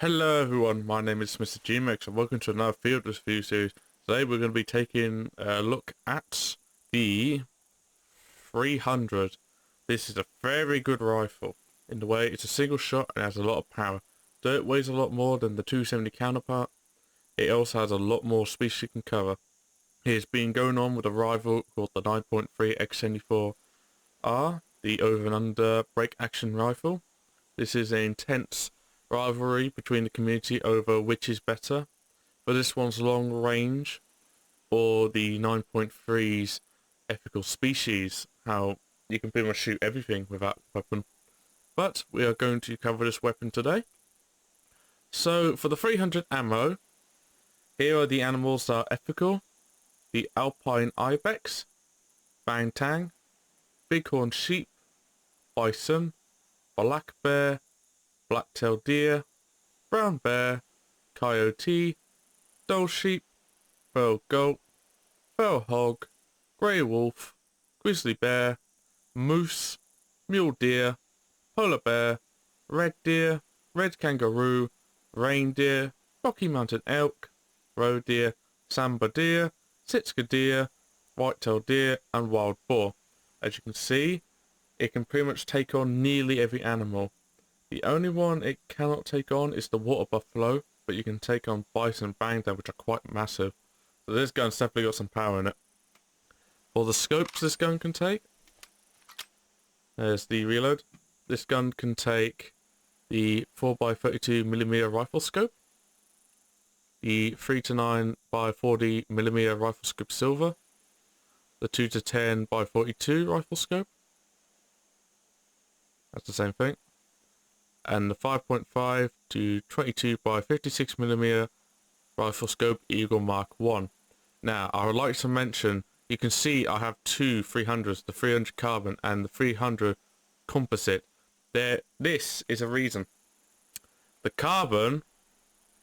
Hello everyone, my name is Mr. Gmex and welcome to another field review series. Today we're going to be taking a look at the 300. This is a very good rifle. In the way it's a single shot and has a lot of power. Though it weighs a lot more than the 270 counterpart, it also has a lot more space it can cover. It's been going on with a rival called the 9.3 X74R, the over and under break action rifle. This is an intense rivalry between the community over which is better, but this one's long range or the 9.3's ethical species, how you can pretty much shoot everything with that weapon. But we are going to cover this weapon today. So for the 300 ammo, here are the animals that are ethical: the Alpine Ibex, Bangtang, Bighorn Sheep, Bison, Black Bear, Black-tailed Deer, Brown Bear, Coyote, Dole Sheep, Feral Goat, Feral Hog, Grey Wolf, Grizzly Bear, Moose, Mule Deer, Polar Bear, Red Deer, Red Kangaroo, Reindeer, Rocky Mountain Elk, Roe Deer, Samba Deer, Sitka Deer, White-tailed Deer, and Wild Boar. As you can see, it can pretty much take on nearly every animal. The only one it cannot take on is the water buffalo, but you can take on bison and bangtan, which are quite massive. So this gun's definitely got some power in it. For the scopes this gun can take, there's the reload. This gun can take the 4x32mm rifle scope, the 3 to 9x40mm rifle scope silver, the 2 to 10x42 rifle scope. That's the same thing. And the 5.5 to 22x56mm rifle scope Eagle Mark 1. Now, I would like to mention, you can see I have two 300s, the 300 carbon and the 300 composite. This is a reason. The carbon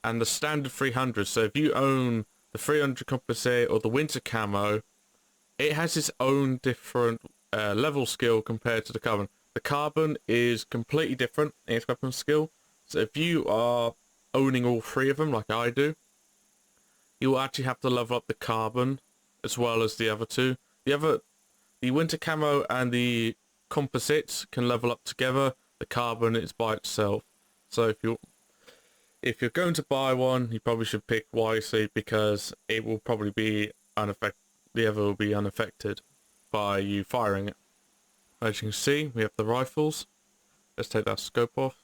and the standard 300, so if you own the 300 composite or the winter camo, it has its own different level skill compared to the carbon. The carbon is completely different in its weapon skill, so if you are owning all three of them like I do, you will actually have to level up the carbon as well as the other two. The winter camo and the composites can level up together. The carbon is by itself. So if you're going to buy one, you probably should pick wisely, because it will probably be unaffected. The other will be unaffected by you firing it. As you can see, we have the rifles. Let's take that scope off.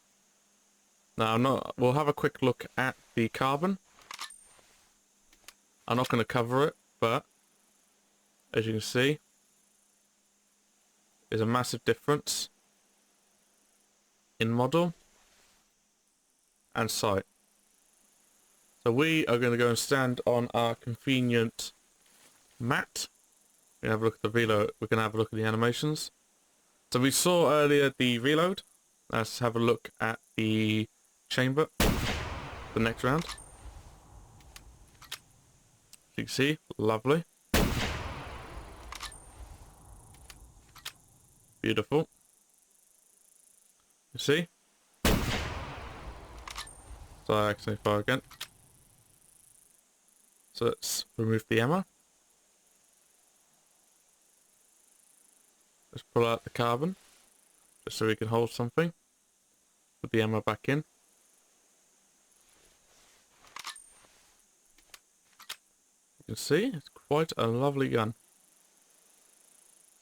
Now, we'll have a quick look at the carbon. I'm not going to cover it, but as you can see, there's a massive difference in model and sight. So we are going to go and stand on our convenient mat. We're going to have a look at the reload. We're going to have a look at the animations. So we saw earlier the reload. Let's have a look at the chamber, the next round. As you can see, lovely. Beautiful. You see? So I accidentally fire again. So let's remove the ammo. Let's pull out the carbon, just so we can hold something. Put the ammo back in. You can see, it's quite a lovely gun.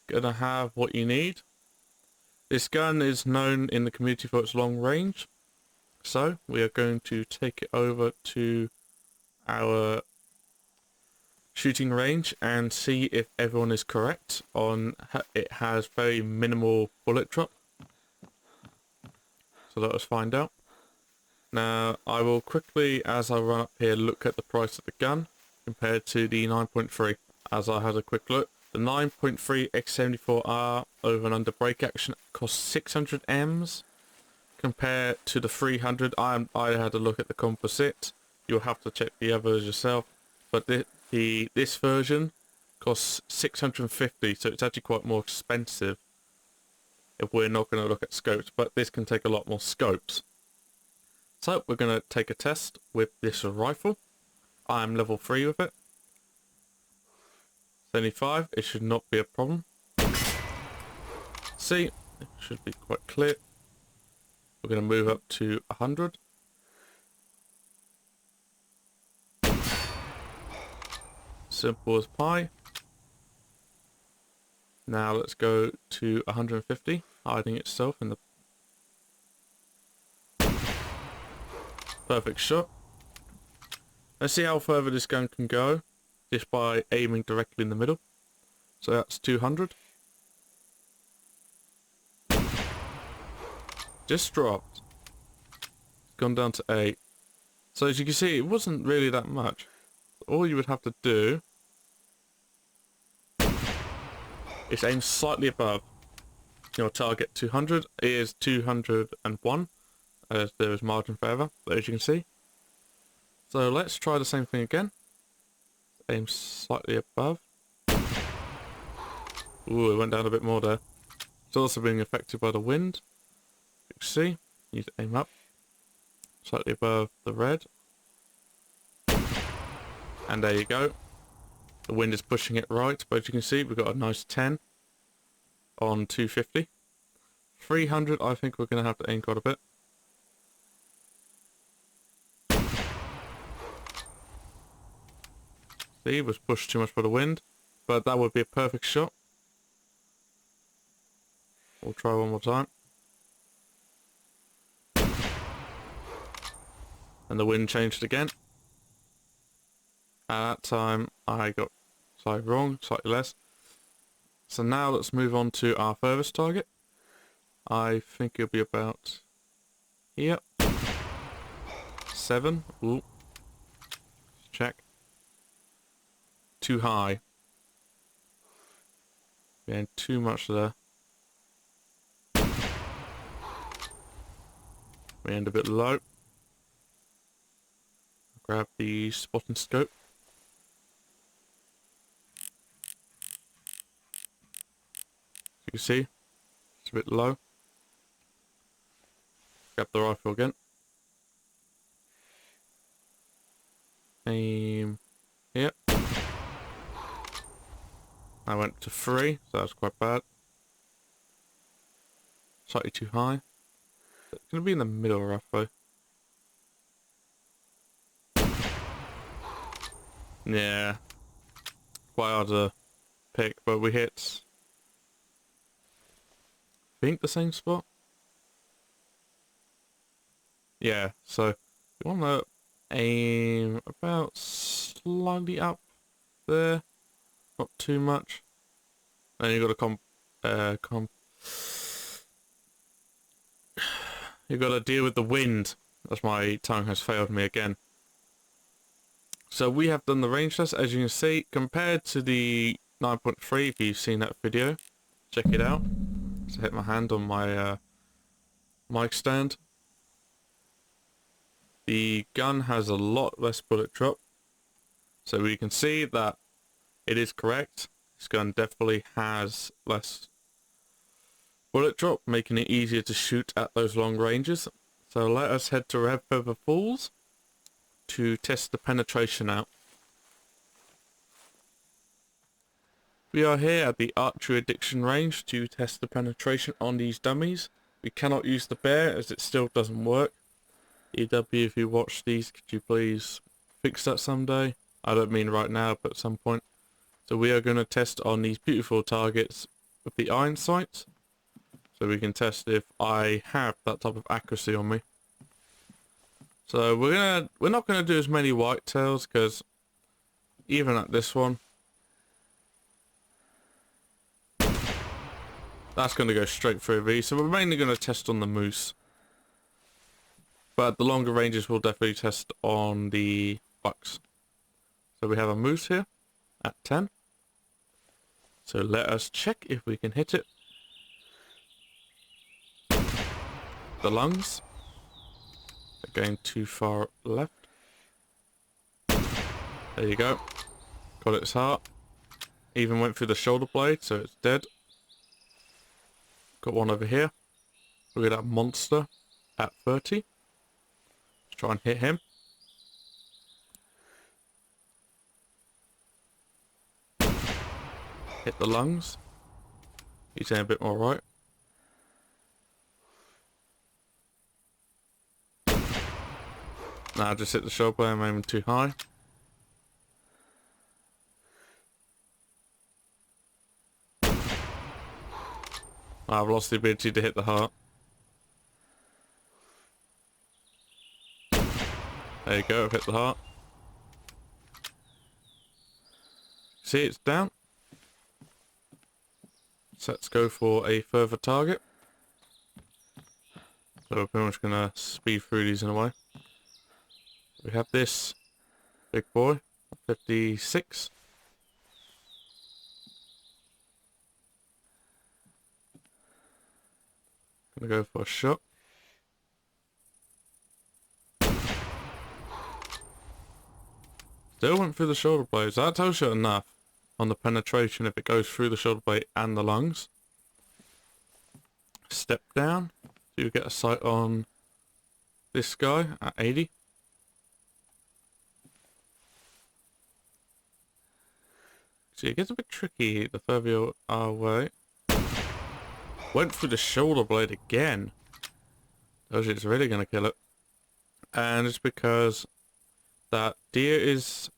It's gonna have what you need. This gun is known in the community for its long range. So, we are going to take it over to our shooting range and see if everyone is correct on it has very minimal bullet drop. So let us find out. Now I will quickly, as I run up here, look at the price of the gun compared to the 9.3. As I had a quick look, the 9.3 X74R over and under break action costs 600 Ms compared to the 300. I had a look at the composite. You'll have to check the others yourself, but this version costs 650, so it's actually quite more expensive if we're not going to look at scopes, but this can take a lot more scopes. So we're going to take a test with this rifle. I'm level 3 with it. 75, it should not be a problem. See, it should be quite clear. We're going to move up to 100. Simple as pie. Now let's go to 150, hiding itself in the perfect shot. Let's see how further this gun can go just by aiming directly in the middle. So that's 200. Just dropped. Gone down to 8. So as you can see, it wasn't really that much. All you would have to do is aim slightly above your target. 200 is 201, as there is margin for error, as you can see. So let's try the same thing again. Aim slightly above. Ooh, it went down a bit more there. It's also being affected by the wind. You can see, you need to aim up. Slightly above the red. And there you go. The wind is pushing it right, but as you can see, we've got a nice 10 on 250. 300, I think we're going to have to aim quite a bit. See, it was pushed too much by the wind, but that would be a perfect shot. We'll try one more time. And the wind changed again. At that time, I got slightly wrong, slightly less. So now let's move on to our furthest target. I think it'll be about here. 7. Ooh. Check. Too high. Getting too much there. We end a bit low. Grab the spotting scope. You can see, it's a bit low. Grab the rifle again. Aim here. I went to 3, so that's quite bad. Slightly too high. It's going to be in the middle roughly. Yeah. Quite hard to pick, but we hit, I think, the same spot. Yeah, so you want to aim about slightly up there, not too much. And you got to you got to deal with the wind. As my tongue has failed me again. So we have done the range test, as you can see, compared to the 9.3. If you've seen that video, check it out. Just hit my hand on my mic stand. The gun has a lot less bullet drop, so we can see that it is correct. This gun definitely has less bullet drop, making it easier to shoot at those long ranges. So let us head to Red Feather Falls to test the penetration out. We are here at the archery addiction range to test the penetration on these dummies. We cannot use the bear as it still doesn't work. EW, if you watch these, could you please fix that someday? I don't mean right now, but at some point. So we are going to test on these beautiful targets with the iron sights. So we can test if I have that type of accuracy on me. So we're not gonna do as many whitetails, because even at this one, that's gonna go straight through V. So we're mainly gonna test on the moose. But the longer ranges we'll definitely test on the bucks. So we have a moose here at 10. So let us check if we can hit it. The lungs are going too far left. There you go. Got its heart. Even went through the shoulder blade, so it's dead. Got one over here. Look at that monster at 30. Try and hit him. Hit the lungs. He's in a bit more right. Nah, I just hit the shoulder blade. I'm aiming too high. I've lost the ability to hit the heart. There you go, I've hit the heart. See, it's down. So let's go for a further target. So we're pretty much going to speed through these in a way. We have this big boy, 56. Gonna go for a shot. Still went through the shoulder blades. That tells you enough on the penetration if it goes through the shoulder blade and the lungs. Step down. So you get a sight on this guy at 80. So it gets a bit tricky the further you are away. Went through the shoulder blade again. Tells you it's really going to kill it. And it's because that deer is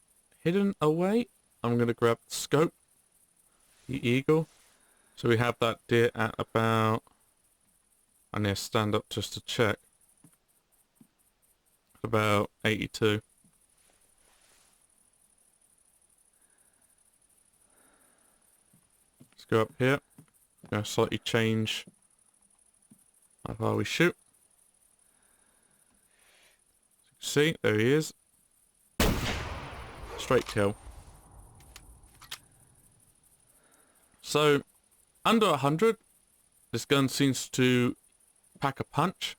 hidden away. I'm going to grab the scope, the eagle. So we have that deer at about... I need to stand up just to check. About 82. Let's go up here. I'm going to slightly change how far we shoot. See, there he is. Straight kill. So, under 100, this gun seems to pack a punch.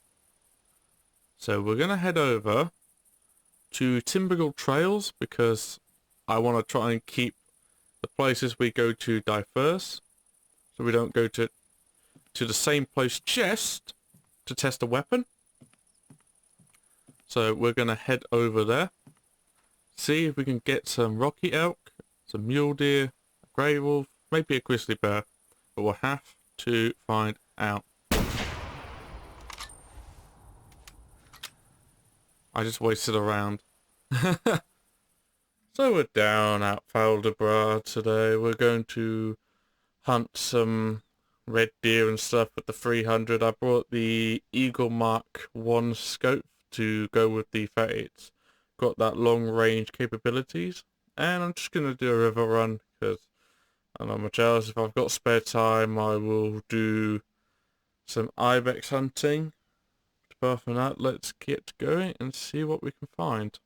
So we're going to head over to Timbergle Trails because I want to try and keep the places we go to diverse. So we don't go to the same place just to test a weapon. So we're going to head over there. See if we can get some rocky elk, some mule deer, a grey wolf, maybe a grizzly bear. But we'll have to find out. I just wasted a round. So we're down at Faldebra today. We're going to hunt some red deer and stuff with the 300. I brought the Eagle Mark 1 scope to go with the fact it's got that long range capabilities. And I'm just going to do a river run because I'm not much else. If I've got spare time, I will do some ibex hunting. Apart from that, let's get going and see what we can find.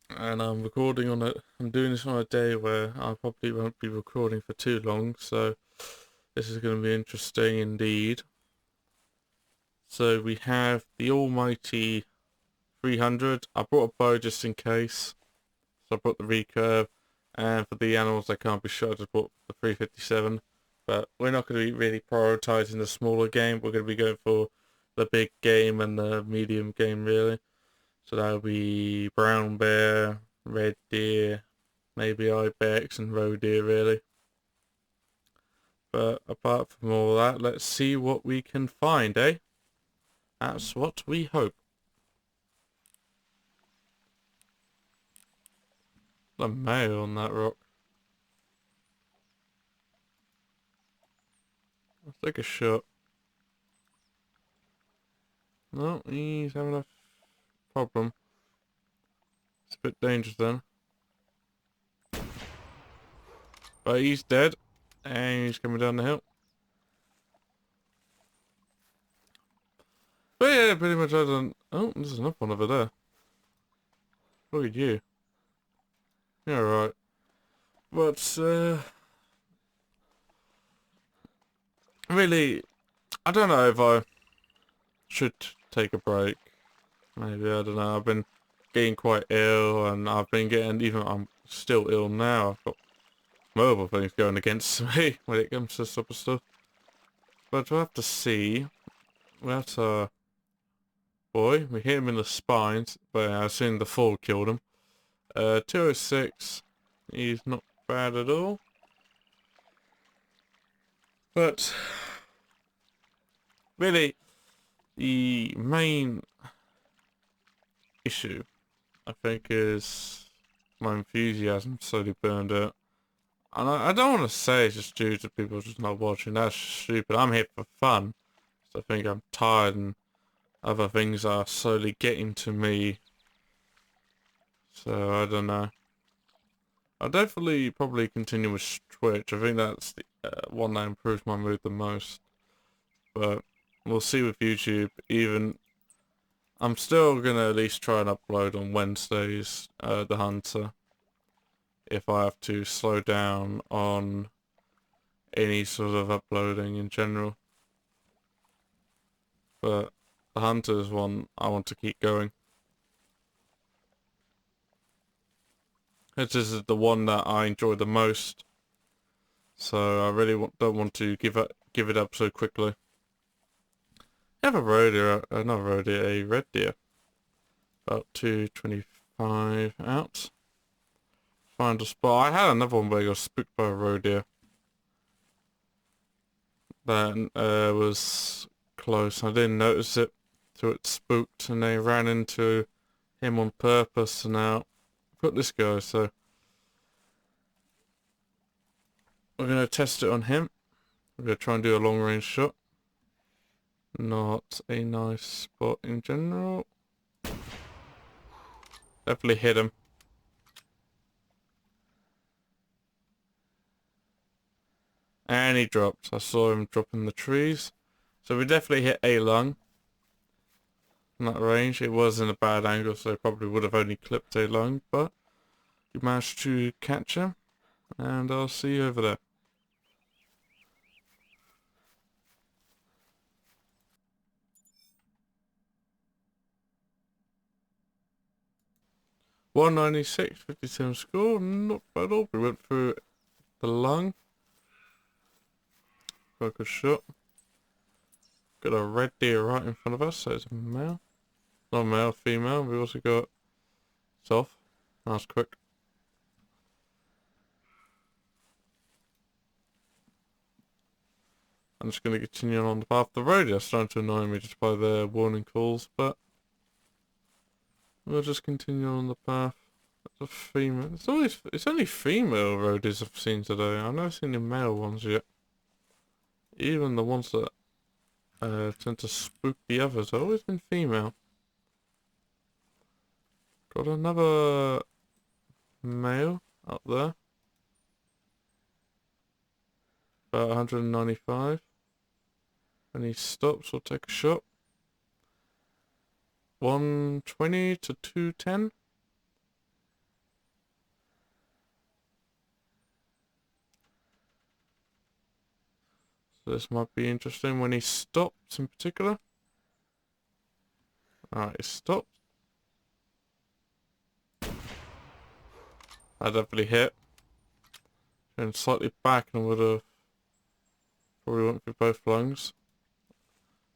And I'm recording on it. I'm doing this on a day where I probably won't be recording for too long, so this is going to be interesting indeed. So we have the almighty 300. I brought a bow just in case. So I brought the recurve, and for the animals that can't be shot, I just brought the 357. But we're not going to be really prioritizing the smaller game. We're going to be going for the big game and the medium game, really. So that'll be brown bear, red deer, maybe ibex and roe deer, really. But apart from all that, let's see what we can find, eh? That's what we hope. The male on that rock. Let's take a shot. No, he's having a problem. It's a bit dangerous then. But he's dead. And he's coming down the hill. But yeah, pretty much I don't... Oh, there's another one over there. Look at you. Yeah, right. But, really, I don't know if I should take a break. Maybe, I don't know. I've been getting quite ill, and I've been getting, even I'm still ill now. I've got multiple things going against me when it comes to this sort of stuff. But we'll have to see. We'll have to boy. We hit him in the spines, but I assume the fall killed him. 206. He's not bad at all. But really, the main issue, I think, is my enthusiasm slowly burned out. And I don't want to say it's just due to people just not watching. That's stupid. I'm here for fun. So I think I'm tired and other things are slowly getting to me. So I don't know. I'll definitely probably continue with Twitch. I think that's the one that improves my mood the most. But we'll see with YouTube. Even I'm still gonna at least try and upload on Wednesdays, The Hunter. If I have to slow down on any sort of uploading in general. But The Hunter is one I want to keep going. This is the one that I enjoy the most. So I really don't want to give it up so quickly. I have a roe deer, not a roe deer, a red deer. About 225 out. Find a spot. I had another one where I got spooked by a roe deer. That was close. I didn't notice it till it spooked, and they ran into him on purpose. And now got this guy, so we're gonna test it on him. We're gonna try and do a long range shot. Not a nice spot in general. Definitely hit him. And he dropped. I saw him drop in the trees. So we definitely hit a lung. In that range. It was in a bad angle, so probably would have only clipped a lung, but you managed to catch him. And I'll see you over there. .196, 57 score, not bad at all. We went through the lung. Focus shot. Got a red deer right in front of us, so it's a male. Not male, female. We also got soft. That's quick. I'm just going to continue on the path. The road is starting to annoy me just by the warning calls, but we'll just continue on the path. It's a female. It's only female roadies I've seen today. I've never seen the male ones yet. Even the ones that tend to spook the others have always been female. Got another male up there. About 195. And he stops, we'll take a shot. 120 to 210. So this might be interesting when he stops in particular. Alright, he stopped. I definitely hit. And slightly back and would have probably went for both lungs.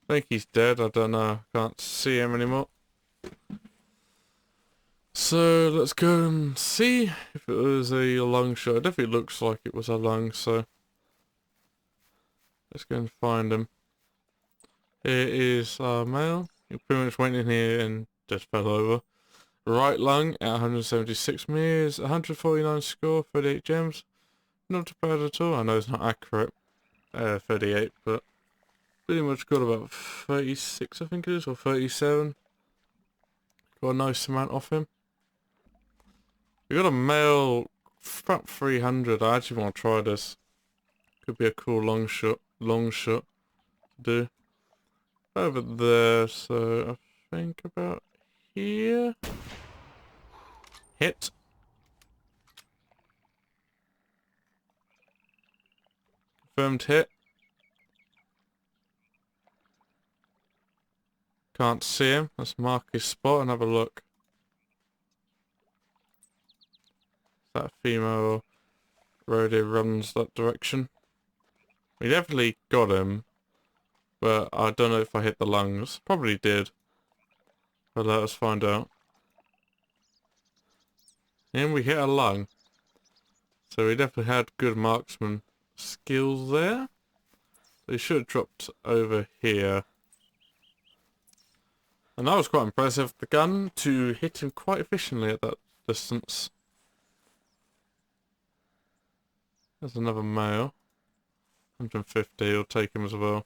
I think he's dead, I don't know, can't see him anymore. So let's go and see if it was a lung shot. It definitely looks like it was a lung, so let's go and find him. Here is our male. He pretty much went in here and just fell over. Right lung at 176 meters, 149 score, 38 gems. Not too bad at all. I know it's not accurate, 38, but pretty much got about 36, I think it is, or 37. Got a nice amount off him. We got a male, about 300. I actually want to try this. Could be a cool long shot to do. Over there, so I think about here. Hit. Confirmed hit. Can't see him. Let's mark his spot and have a look. That female rodeo runs that direction. We definitely got him, but I don't know if I hit the lungs. Probably did. But let us find out. And we hit a lung. So we definitely had good marksman skills there. They should have dropped over here. And that was quite impressive. The gun to hit him quite efficiently at that distance. There's another male. 150, I'll take him as well.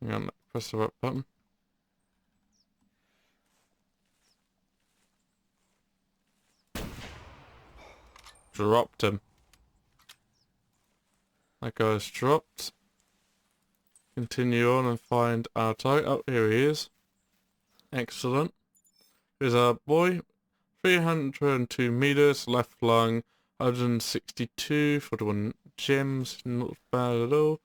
Hang on, press the right button. Dropped him. That guy's dropped. Continue on and find our target. Oh, here he is. Excellent. Here's our boy. 302 meters, left lung, 162, 41 gems, not bad at all.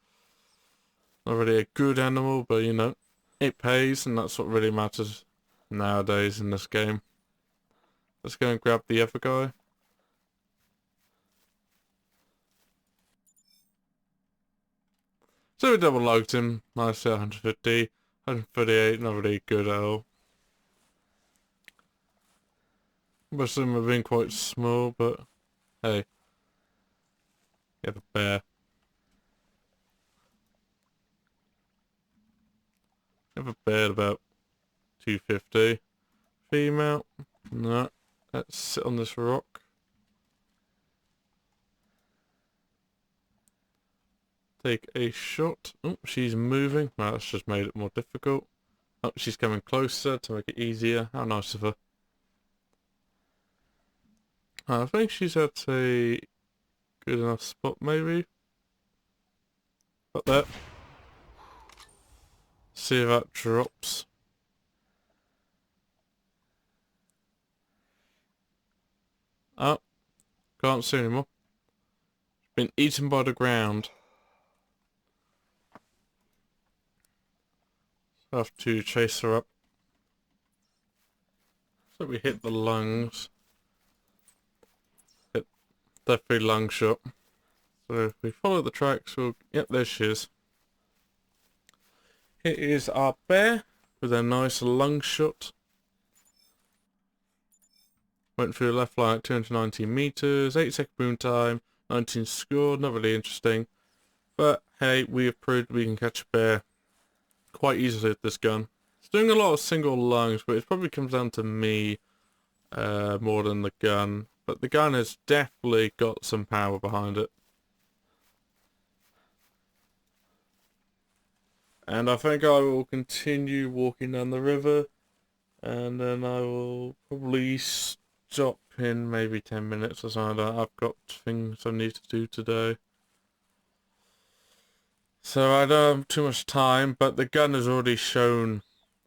Not really a good animal, but you know, it pays, and that's what really matters nowadays in this game. Let's go and grab the other guy. So we double logged him, nicely 150, 138, not really good at all. Most of them have been quite small, but hey, you have a bear. You have a bear at about 250. Female, no, let's sit on this rock. Take a shot. Oh, she's moving. Well, that's just made it more difficult. Oh, she's coming closer to make it easier. How nice of her. I think she's at a good enough spot, maybe. Got that. See if that drops. Oh, can't see anymore. Been eaten by the ground. So I have to chase her up. So we hit the lungs. Hit definitely lung shot. So if we follow the tracks, we'll... Yep, there she is. Here is our bear with a nice lung shot. Went through the left line at 290 meters, 8-second boom time, 19 score, not really interesting. But hey, we have proved we can catch a bear quite easily with this gun. It's doing a lot of single lungs, but it probably comes down to me more than the gun. But the gun has definitely got some power behind it. And I think I will continue walking down the river, and then I will probably stop in maybe 10 minutes or something like that. I've got things I need to do today. So I don't have too much time, but the gun has already shown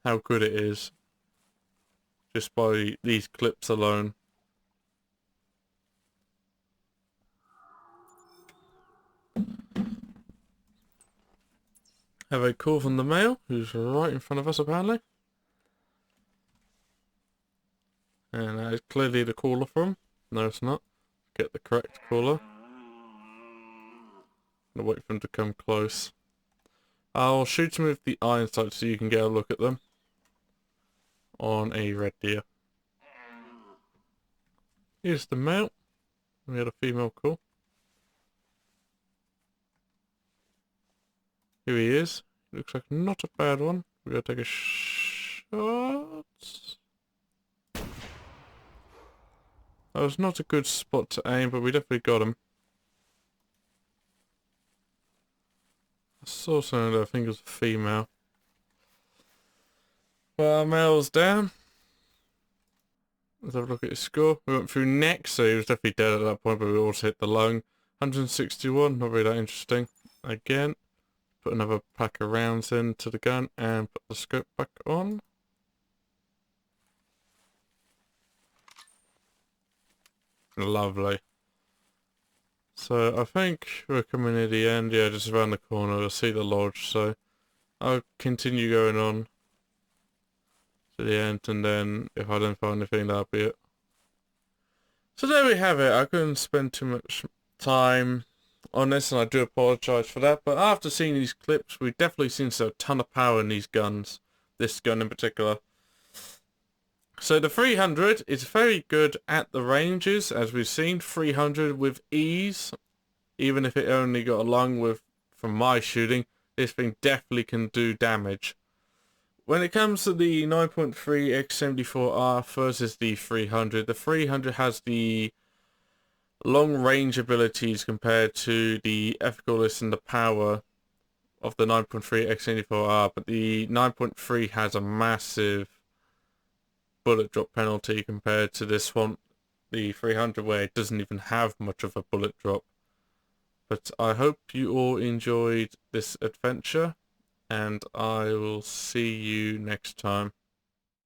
how good it is. Just by these clips alone. Have a call from the male, who's right in front of us apparently. And that is clearly the caller from. No, it's not. Get the correct caller. Gonna wait for him to come close. I'll shoot him with the iron sight so you can get a look at them. On a red deer. Here's the male. We had a female call. Here he is. Looks like not a bad one. We gotta take a shot. That was not a good spot to aim, but we definitely got him. I saw something that I think was a female. Well, our male's down. Let's have a look at his score. We went through neck, so he was definitely dead at that point, but we also hit the lung. 161, not really that interesting. Again, put another pack of rounds into the gun and put the scope back on. Lovely. So I think we're coming near the end. Yeah, just around the corner. I see the lodge, so I'll continue going on to the end, and then if I don't find anything, that'll be it. So there we have it. I couldn't spend too much time on this, and I do apologise for that. But after seeing these clips, we've definitely seen a ton of power in these guns. This gun in particular. So the 300 is very good at the ranges, as we've seen. 300 with ease, even if it only got along with, from my shooting, this thing definitely can do damage. When it comes to the 9.3 X74R versus the 300 has the long range abilities compared to the efficaciousness and the power of the 9.3 X74R, but the 9.3 has a massive bullet drop penalty compared to this one, the 300, where it doesn't even have much of a bullet drop. But I hope you all enjoyed this adventure, and I will see you next time.